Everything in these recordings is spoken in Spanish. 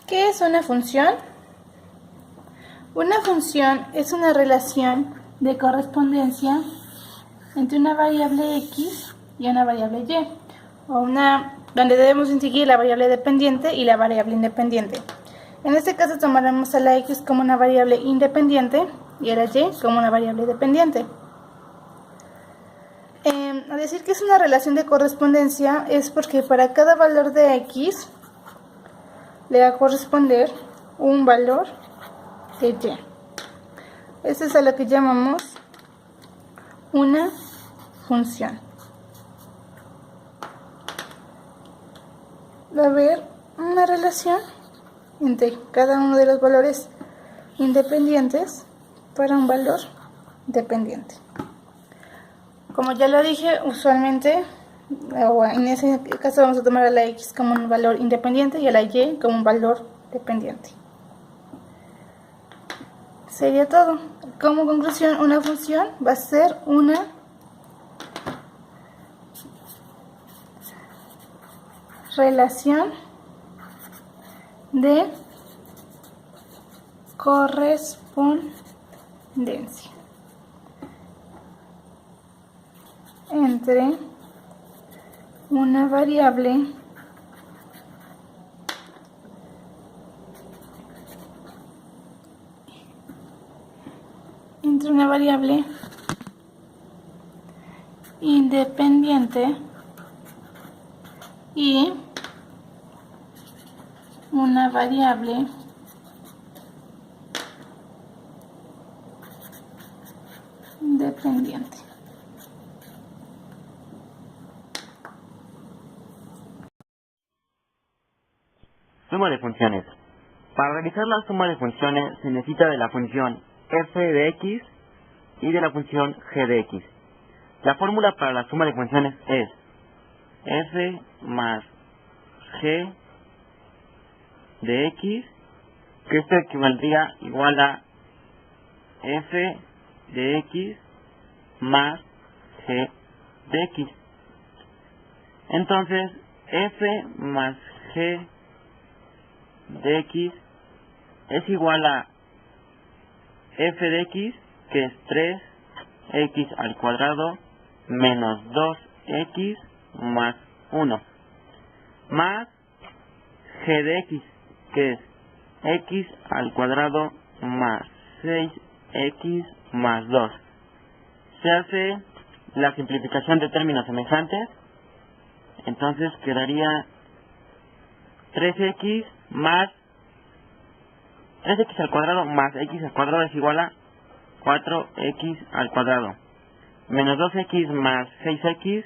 ¿Qué es una función? Una función es una relación de correspondencia entre una variable x y una variable y, donde debemos distinguir la variable dependiente y la variable independiente. En este caso tomaremos a la x como una variable independiente y a la y como una variable dependiente. Al decir que es una relación de correspondencia es porque para cada valor de x le va a corresponder un valor de y. Esto es a lo que llamamos una función. Va a haber una relación entre cada uno de los valores independientes para un valor dependiente. Como ya lo dije, usualmente, o en ese caso vamos a tomar a la x como un valor independiente y a la y como un valor dependiente. Sería todo. Como conclusión, una función va a ser una relación de correspondencia entre una variable independiente y una variable dependiente. Suma de funciones. Para realizar la suma de funciones se necesita de la función f de x y de la función g de x. La fórmula para la suma de funciones es f más g de x, que esto equivaldría igual a f de x más g de x. Entonces, f más g de x es igual a f de x, que es 3x al cuadrado menos 2x más 1, más g de x, que es x al cuadrado más 6x más 2. Se hace la simplificación de términos semejantes, entonces quedaría 3x al cuadrado más x al cuadrado es igual a 4x al cuadrado, menos 2x más 6x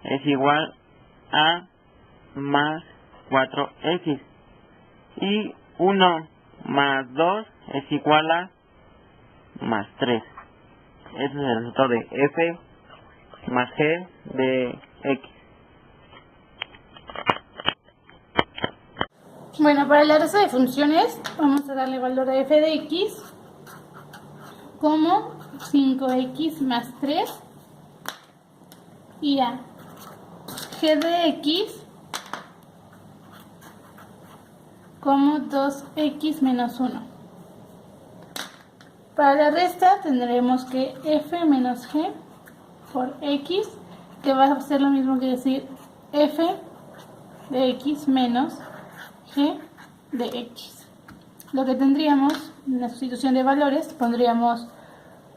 es igual a más 4x, y 1 más 2 es igual a más 3. Ese es el resultado de f más g de x. Bueno, para la resta de funciones vamos a darle valor a f de x como 5x más 3 y a g de x como 2x menos 1. Para la resta tendremos que f menos g por x, que va a ser lo mismo que decir f de x menos g de x. Lo que tendríamos en la sustitución de valores, pondríamos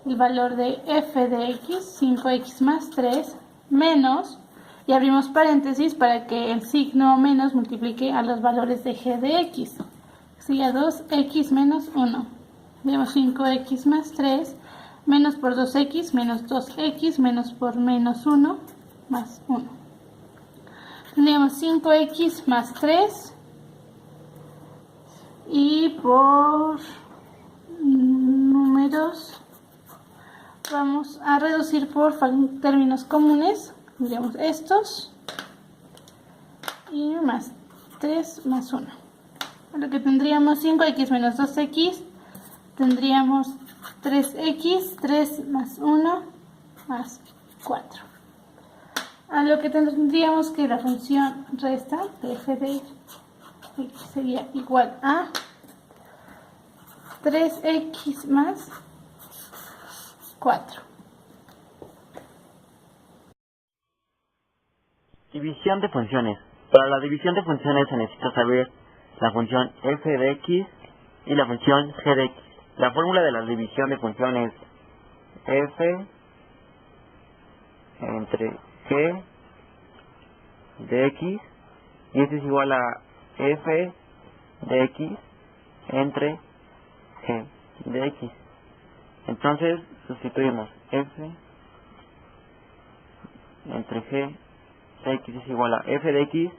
el valor de f de x, 5x más 3, menos, y abrimos paréntesis para que el signo menos multiplique a los valores de g de x. Sería 2x menos 1. Tenemos 5x más 3, menos por 2x, menos 2x, menos por menos 1, más 1. Tendríamos 5x más 3, y por números vamos a reducir por términos comunes. Tendríamos estos y más 3 más 1. Lo que tendríamos 5x menos 2x, tendríamos 3x, 3 más 1 más 4. A lo que tendríamos que la función resta de f de x sería igual a 3x más 4. División de funciones. Para la división de funciones se necesita saber la función f de x y la función g de x. La fórmula de la división de funciones es f entre g de x, y esto es igual a f de x entre g de x. Entonces sustituimos f entre g de x es igual a f de x,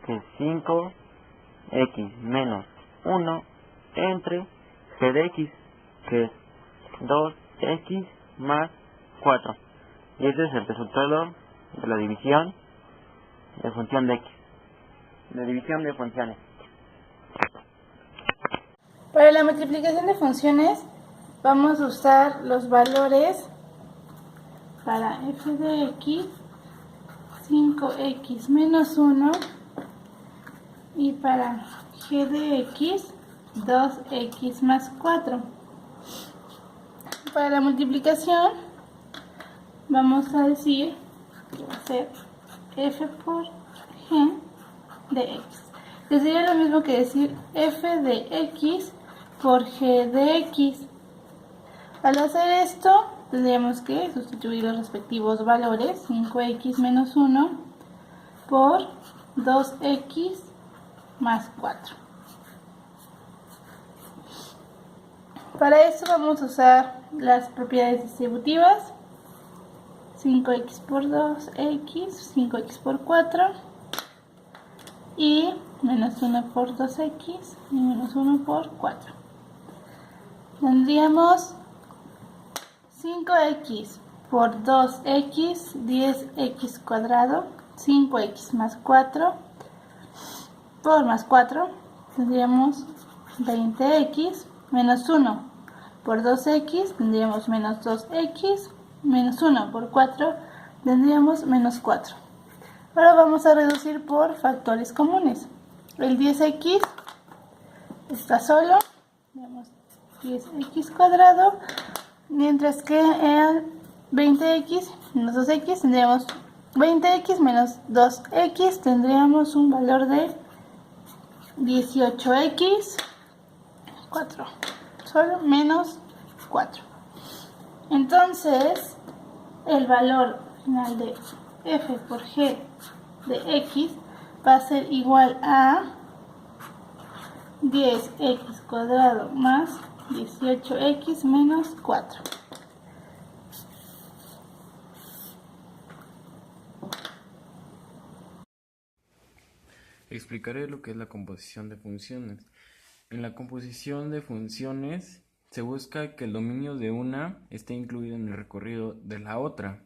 que es 5x menos 1 entre g de x, que es 2x más 4. Y ese es el resultado de la división de función de x, de división de funciones. Para la multiplicación de funciones vamos a usar los valores para f de x, 5x menos 1, y para g de x, 2x más 4. Para la multiplicación vamos a decir que va a ser f por g de x, que sería lo mismo que decir f de x por g de x. Al hacer esto tendríamos que sustituir los respectivos valores, 5x menos 1 por 2x más 4. Para esto vamos a usar las propiedades distributivas, 5x por 2x, 5x por 4, y menos 1 por 2x y menos 1 por 4. Tendríamos 5x por 2x, 10x cuadrado, 5x más 4, por más 4, tendríamos 20x, menos 1 por 2x, tendríamos menos 2x, menos 1 por 4, tendríamos menos 4. Ahora vamos a reducir por factores comunes. El 10x está solo, tenemos 10x cuadrado, mientras que el 20x menos 2x tendríamos 20x menos 2x, tendríamos un valor de 18x, 4, solo menos 4. Entonces, el valor final de f por g de x va a ser igual a 10x cuadrado más 18x menos 4. Explicaré lo que es la composición de funciones. En la composición de funciones se busca que el dominio de una esté incluido en el recorrido de la otra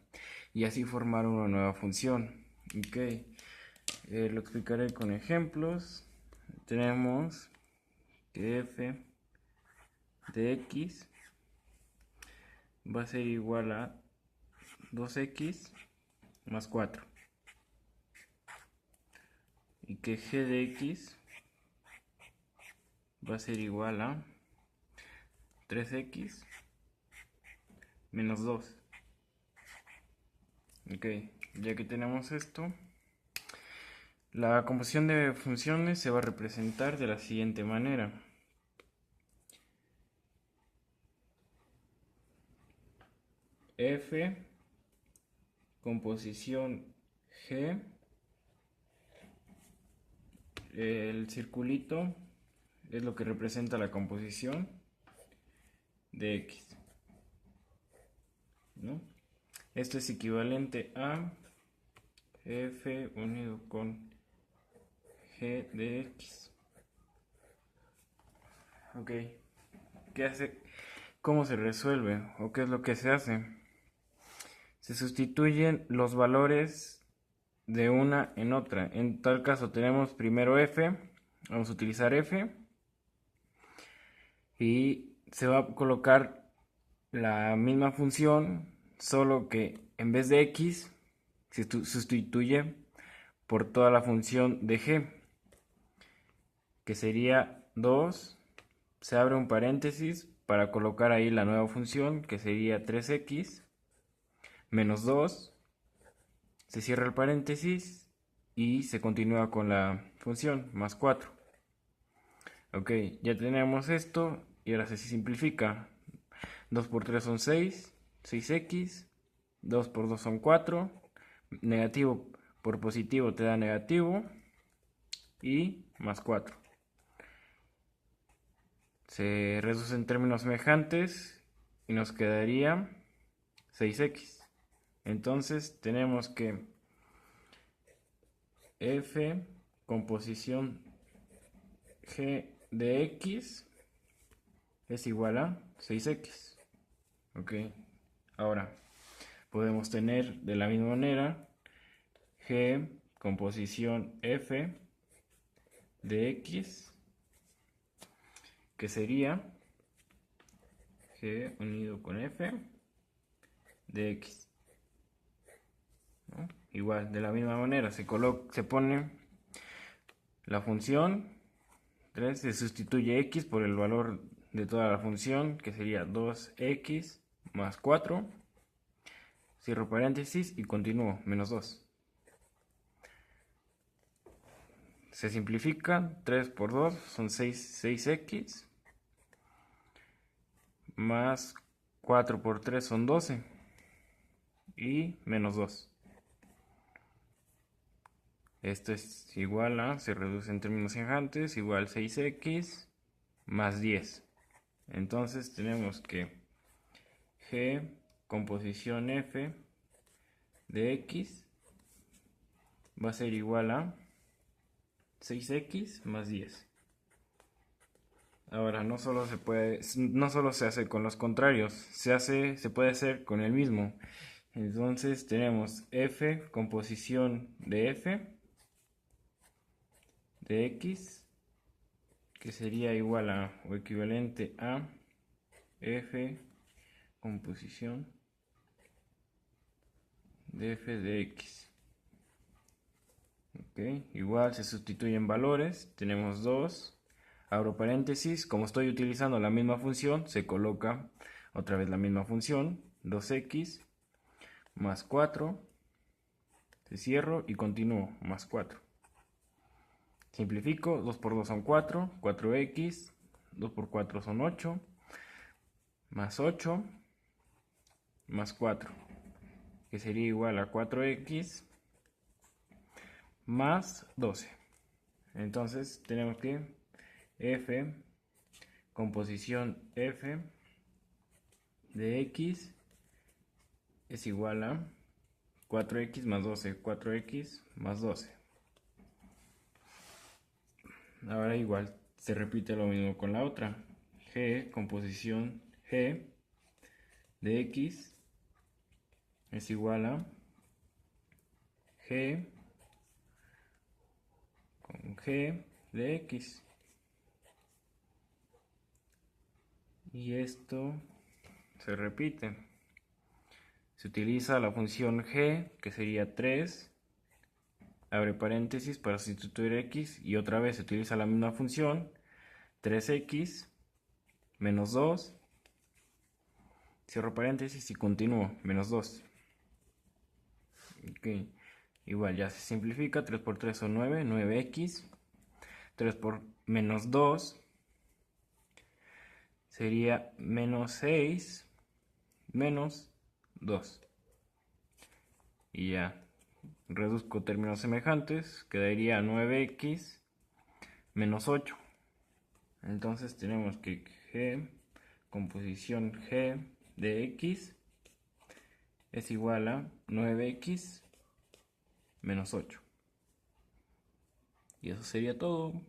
y así formar una nueva función. Lo explicaré con ejemplos. Tenemos que f de x va a ser igual a 2x más 4 y que g de x va a ser igual a 3x menos 2. Ya que tenemos esto, la composición de funciones se va a representar de la siguiente manera. F, composición G, el circulito es lo que representa la composición de X, ¿no? Esto es equivalente a F unido con G de X. ¿Qué hace? ¿Cómo se resuelve? ¿O qué es lo que se hace? Se sustituyen los valores de una en otra. En tal caso tenemos primero f, vamos a utilizar f y se va a colocar la misma función, solo que en vez de x se sustituye por toda la función de g. que sería 2, se abre un paréntesis para colocar ahí la nueva función, que sería 3x, menos 2, se cierra el paréntesis y se continúa con la función, más 4. Ok, ya tenemos esto y ahora se simplifica. 2 por 3 son 6, 6x, 2 por 2 son 4, negativo por positivo te da negativo y más 4. Se reduce en términos semejantes y nos quedaría 6x. Entonces tenemos que f composición g de x es igual a 6x. Ok, ahora podemos tener de la misma manera g composición f de x, que sería g unido con f de x, ¿no? Igual, de la misma manera se pone la función 3, se sustituye x por el valor de toda la función, que sería 2x más 4, cierro paréntesis y continúo, menos 2. Se simplifica, 3 por 2 son 6x, más 4 por 3 son 12, y menos 2. Esto es igual a, se reduce en términos semejantes, igual 6x más 10. Entonces tenemos que g composición f de x va a ser igual a 6x más 10. Ahora no solo se hace con los contrarios, se puede hacer con el mismo. Entonces tenemos f composición de f de x, que sería igual a o equivalente a f composición de f de x. Okay. Igual se sustituyen valores, tenemos 2, abro paréntesis, como estoy utilizando la misma función, se coloca otra vez la misma función, 2x más 4, se cierro y continúo, más 4. Simplifico, 2 por 2 son 4, 4x, 2 por 4 son 8, más 8, más 4, que sería igual a 4x más 12. Entonces tenemos que f composición f de x es igual a 4x más 12, 4x más 12. Ahora igual se repite lo mismo con la otra. G composición g de x es igual a g con g de x. Y esto se repite. Se utiliza la función g, que sería 3, abre paréntesis para sustituir x, y otra vez se utiliza la misma función, 3x menos 2, cierro paréntesis y continúo, menos 2. Okay. Igual ya se simplifica, 3 por 3 son 9, 9x, 3 por menos 2 sería menos 6, menos 2. Y ya reduzco términos semejantes, quedaría 9x menos 8. Entonces tenemos que g composición g de x es igual a 9x menos 8. Y eso sería todo.